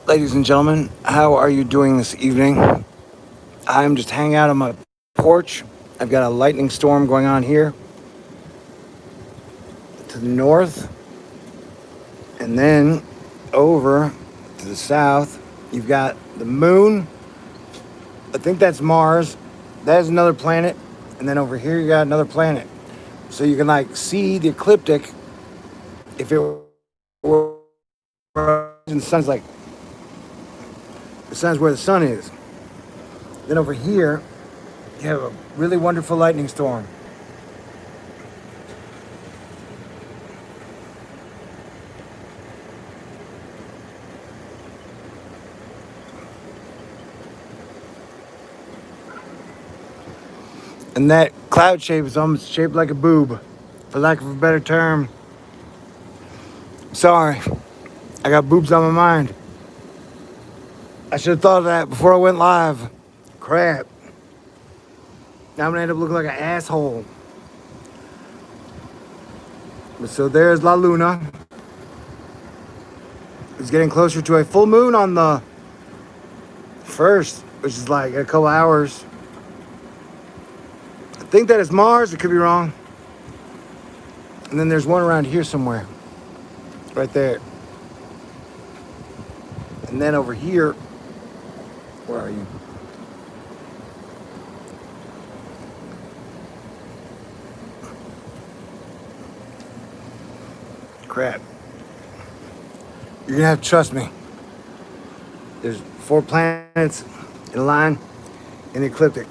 Ladies and gentlemen, how are you doing this evening? I'm just hanging out on my porch. I've got a lightning storm going on here to the north, and then over to the south, you've got the moon. I think that's Mars. That is another planet, and then over here you got another planet. So you can like see the ecliptic if it were and the sun's like the sun's where the sun is. Then over here you have a really wonderful lightning storm. And that cloud shape is almost shaped like a boob, for lack of a better term. Sorry, I got boobs on my mind. I should have thought of that before I went live. Crap. Now I'm gonna end up looking like an asshole. But so there's La Luna. It's getting closer to a full moon on the first, which is like a couple hours. I think that is Mars, I could be wrong. And then there's one around here somewhere. Right there. And then over here, where are you? Crap. You're gonna have to trust me. There's 4 planets in a line in the ecliptic.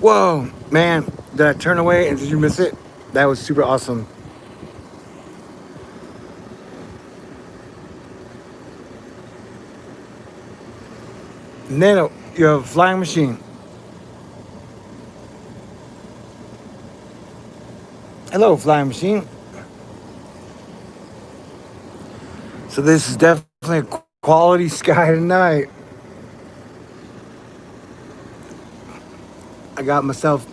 Whoa, man, did I turn away and did you miss it? That was super awesome. And then you have a flying machine. Hello, flying machine. So this is definitely a quality sky tonight. I got myself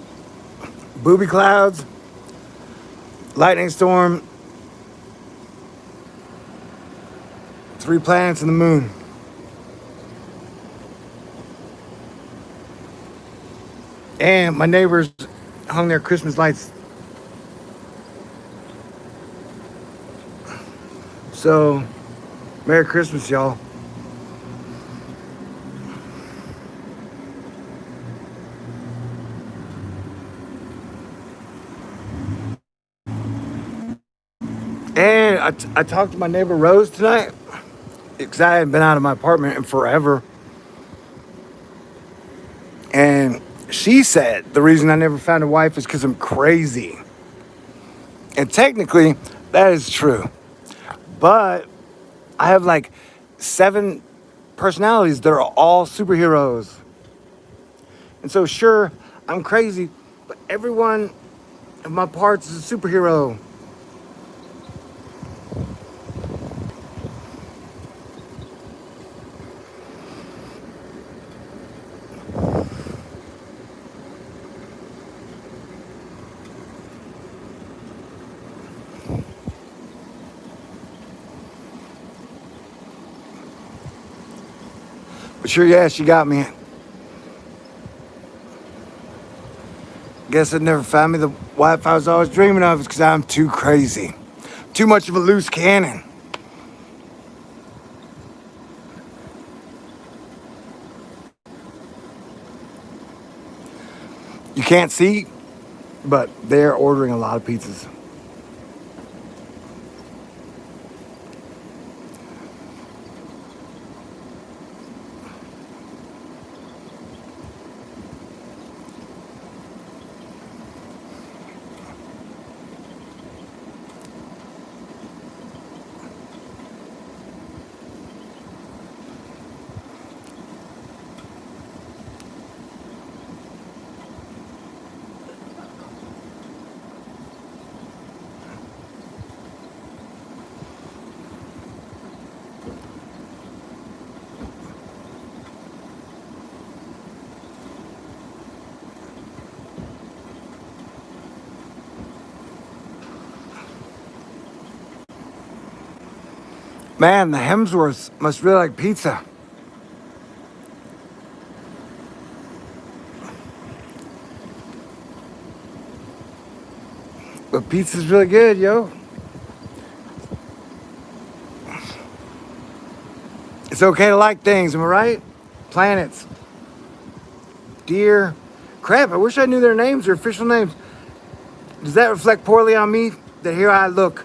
booby clouds, lightning storm, 3 planets and the moon. And my neighbors hung their Christmas lights. So, Merry Christmas, y'all. And I talked to my neighbor Rose tonight because I hadn't been out of my apartment in forever. And she said the reason I never found a wife is because I'm crazy. And technically, that is true. But I have like 7 personalities that are all superheroes. And so, sure, I'm crazy, but every one of my parts is a superhero. But sure, yeah, she got me. Guess I'd never found me the wife I was always dreaming of is because I'm too crazy. Too much of a loose cannon. You can't see, but they're ordering a lot of pizzas. Man, the Hemsworths must really like pizza. But pizza's really good, yo. It's okay to like things, am I right? Planets, deer. Crap, I wish I knew their names, their official names. Does that reflect poorly on me? That here I look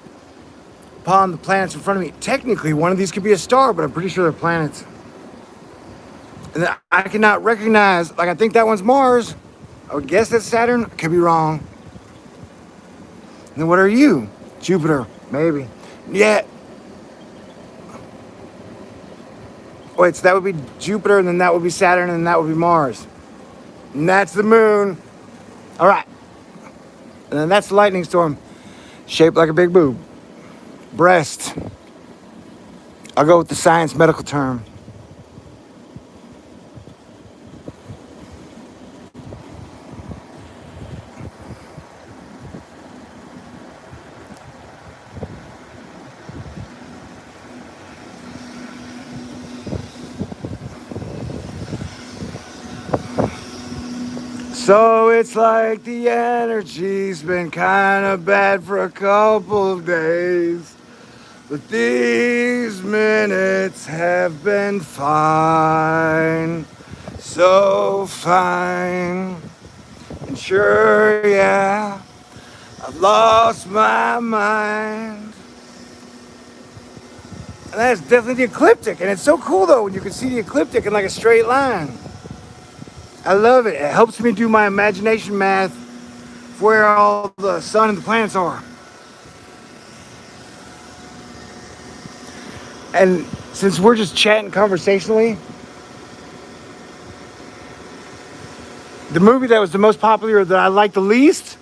upon the planets in front of me. Technically, one of these could be a star, but I'm pretty sure they're planets. And that I cannot recognize, like I think that one's Mars. I would guess that's Saturn. I could be wrong. And then what are you? Jupiter, maybe. Yeah. Wait, so that would be Jupiter, and then that would be Saturn, and then that would be Mars. And that's the moon. All right. And then that's the lightning storm, shaped like a big boob. Breast. I'll go with the science medical term. So it's like the energy's been kind of bad for a couple of days. But these minutes have been fine. So fine. And sure, yeah, I've lost my mind. And that's definitely the ecliptic. And it's so cool though when you can see the ecliptic in like a straight line. I love it. It helps me do my imagination math for where all the sun and the planets are. And since we're just chatting conversationally, the movie that was the most popular that I liked the least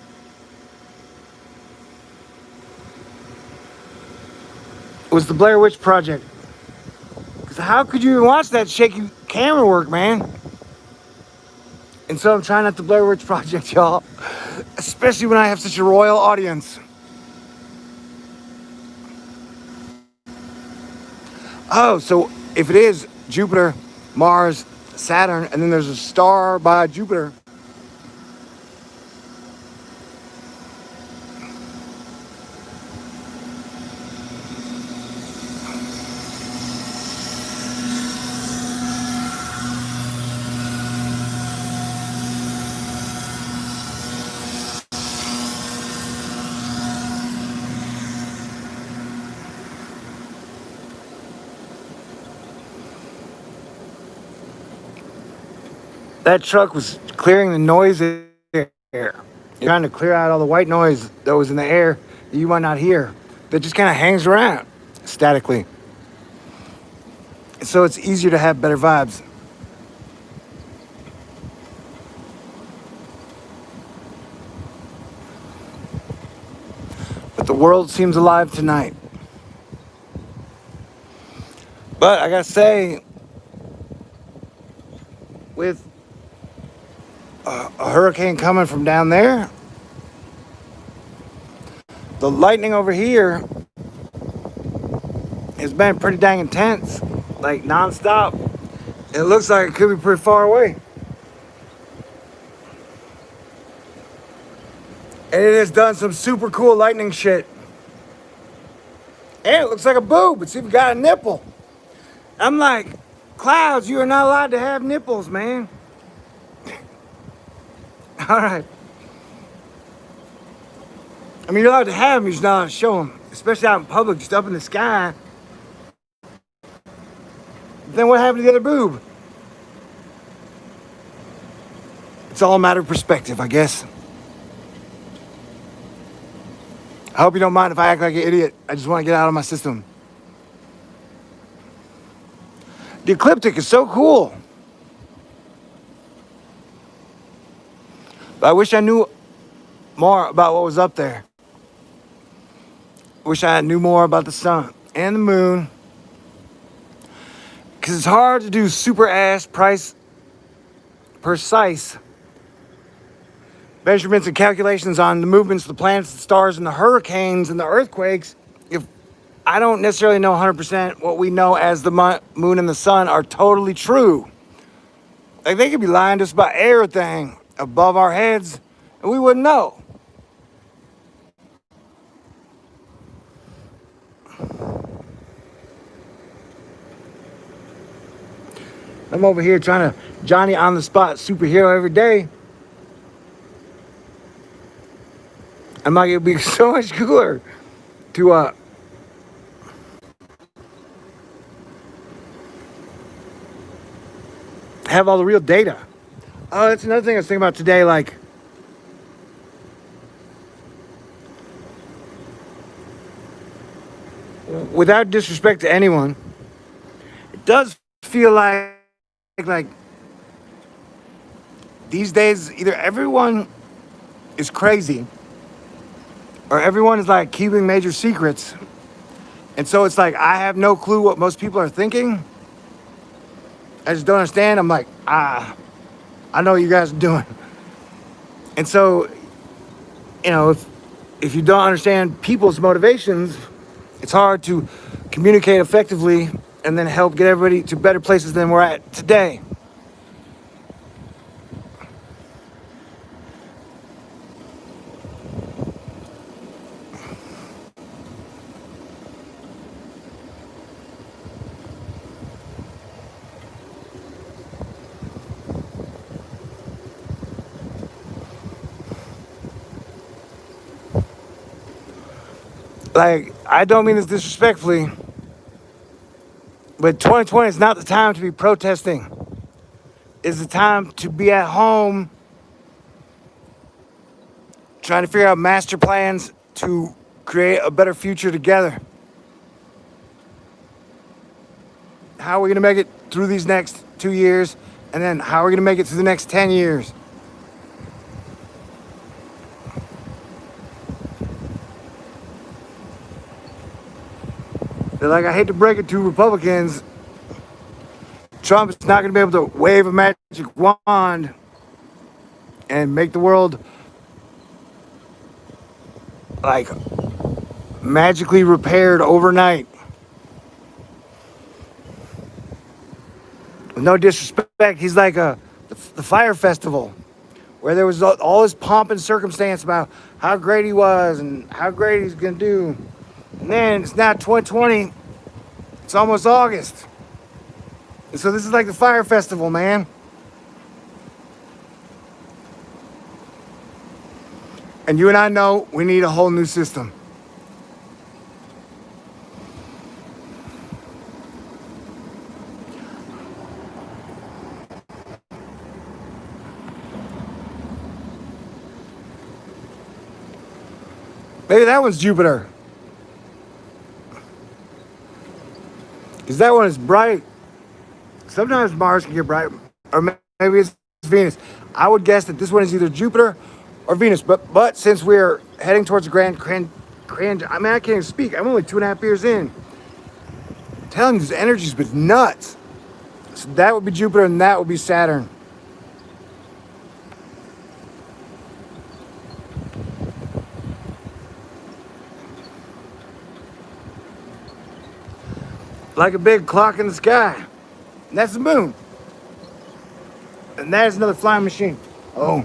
was the Blair Witch Project. Because how could you even watch that shaky camera work, man? And so I'm trying out the Blair Witch Project, y'all. Especially when I have such a royal audience. Oh, so if it is Jupiter, Mars, Saturn, and then there's a star by Jupiter. That truck was clearing the noise in the air. You're trying to clear out all the white noise that was in the air that you might not hear, that just kind of hangs around statically. So it's easier to have better vibes. But the world seems alive tonight. But I gotta say, with a hurricane coming from down there, the lightning over here has been pretty dang intense, like nonstop. It looks like it could be pretty far away. And it has done some super cool lightning shit. And it looks like a boob. It's even got a nipple. I'm like, clouds, you are not allowed to have nipples, man. All right. I mean, you're allowed to have them, you're just not allowed to show them. Especially out in public, just up in the sky. Then what happened to the other boob? It's all a matter of perspective, I guess. I hope you don't mind if I act like an idiot. I just want to get out of my system. The ecliptic is so cool. But I wish I knew more about what was up there. I wish I knew more about the sun and the moon. Because it's hard to do super ass precise measurements and calculations on the movements of the planets, the stars, and the hurricanes and the earthquakes if I don't necessarily know 100% what we know as the moon and the sun are totally true. Like they could be lying to us about everything above our heads, and we wouldn't know. I'm over here trying to Johnny on the spot superhero every day. I'm like, it'd be so much cooler to have all the real data. Oh, that's another thing I was thinking about today. Like, without disrespect to anyone, it does feel like these days either everyone is crazy or everyone is like keeping major secrets. And so it's like I have no clue what most people are thinking. I just don't understand. I'm like, I know what you guys are doing. And so, if you don't understand people's motivations, it's hard to communicate effectively and then help get everybody to better places than we're at today. Like, I don't mean this disrespectfully, but 2020 is not the time to be protesting. It's the time to be at home trying to figure out master plans to create a better future together. How are we going to make it through these next 2 years? And then how are we going to make it through the next 10 years? They're like, I hate to break it to Republicans. Trump is not going to be able to wave a magic wand and make the world like magically repaired overnight. With no disrespect, he's like the Fire Festival, where there was all this pomp and circumstance about how great he was and how great he's gonna do. And then it's now 2020. It's almost August. And so this is like the Fire Festival, man. And you and I know we need a whole new system. Maybe that one's Jupiter. Because that one is bright. Sometimes Mars can get bright. Or maybe it's Venus. I would guess that this one is either Jupiter or Venus. But since we're heading towards the grand, I mean, I can't even speak. I'm only 2.5 years in. I'm telling you, this energy's been nuts. So that would be Jupiter and that would be Saturn. Like a big clock in the sky. And that's the moon. And that is another flying machine. Oh.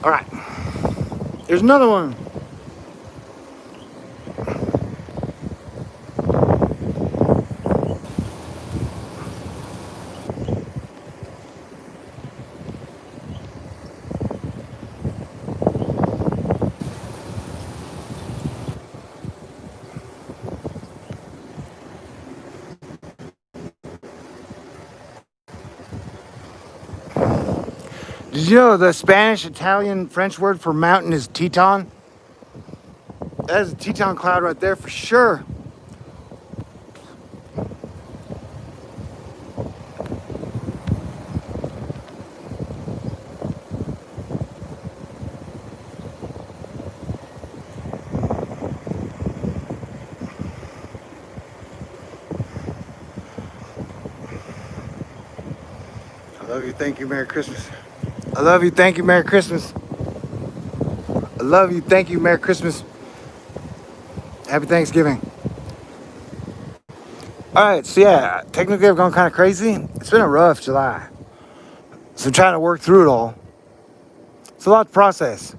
All right. There's another one. Did you know the Spanish, Italian, French word for mountain is Teton? That is a Teton cloud right there for sure. I love you. Thank you. Merry Christmas. I love you. Thank you. Merry Christmas. I love you. Thank you. Merry Christmas. Happy Thanksgiving. All right. So yeah, technically I've gone kind of crazy. It's been a rough July. So I'm trying to work through it all. It's a lot to process.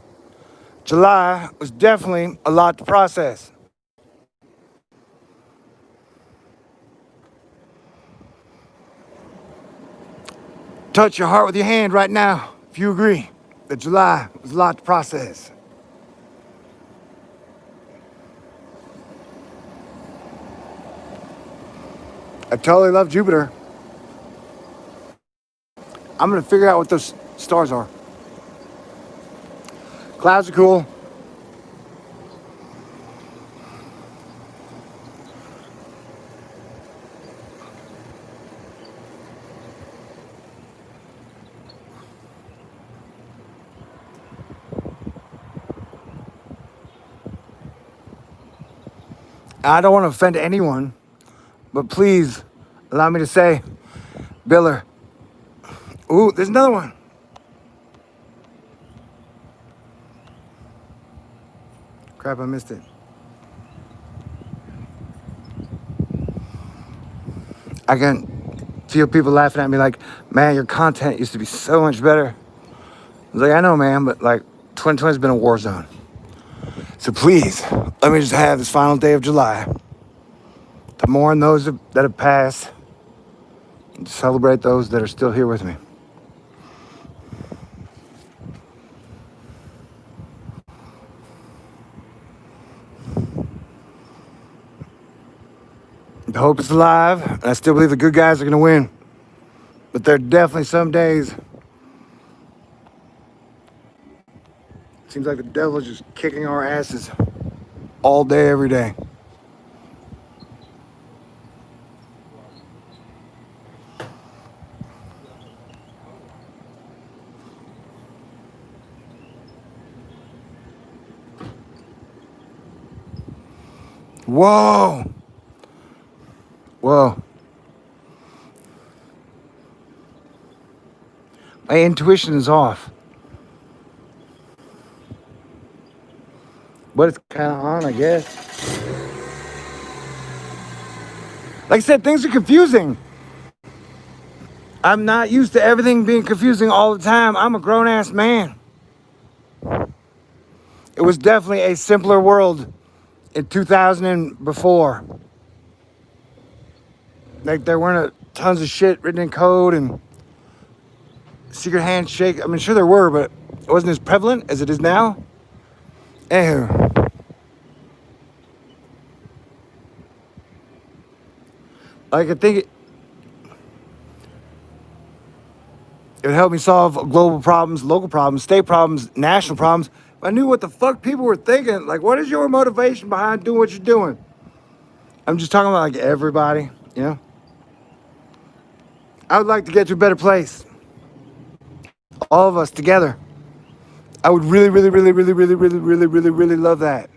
July was definitely a lot to process. Touch your heart with your hand right now if you agree that July was a lot to process. I totally love Jupiter. I'm gonna figure out what those stars are. Clouds are cool. I don't want to offend anyone, but please allow me to say, Biller. Ooh, there's another one. Crap, I missed it. I can feel people laughing at me like, man, your content used to be so much better. I was like, I know, man, but like 2020 has been a war zone. So please, let me just have this final day of July to mourn those that have passed and to celebrate those that are still here with me. The hope is alive, and I still believe the good guys are going to win. But there are definitely some days seems like the devil is just kicking our asses all day, every day. Whoa. Whoa. My intuition is off. But it's kind of on, I guess. Like I said, things are confusing. I'm not used to everything being confusing all the time. I'm a grown-ass man. It was definitely a simpler world in 2000 and before. Like, there weren't tons of shit written in code and secret handshake. I mean, sure there were, but it wasn't as prevalent as it is now. Anywho. Like, I think it would help me solve global problems, local problems, state problems, national problems. If I knew what the fuck people were thinking, like, what is your motivation behind doing what you're doing? I'm just talking about, like, everybody, you know? I would like to get to a better place. All of us together. I would really, really, really, really, really, really, really, really, really love that.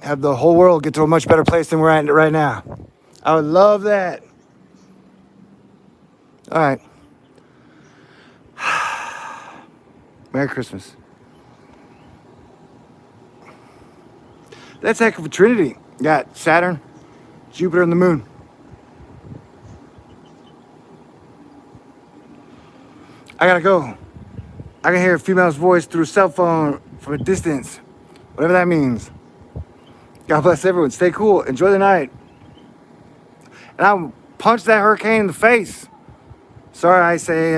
Have the whole world get to a much better place than we're at right now. I would love that. All right. Merry Christmas. That's heck of a trinity. You got Saturn, Jupiter, and the moon. I gotta go. I can hear a female's voice through a cell phone from a distance. Whatever that means. God bless everyone. Stay cool. Enjoy the night. And I'll punch that hurricane in the face. Sorry, I say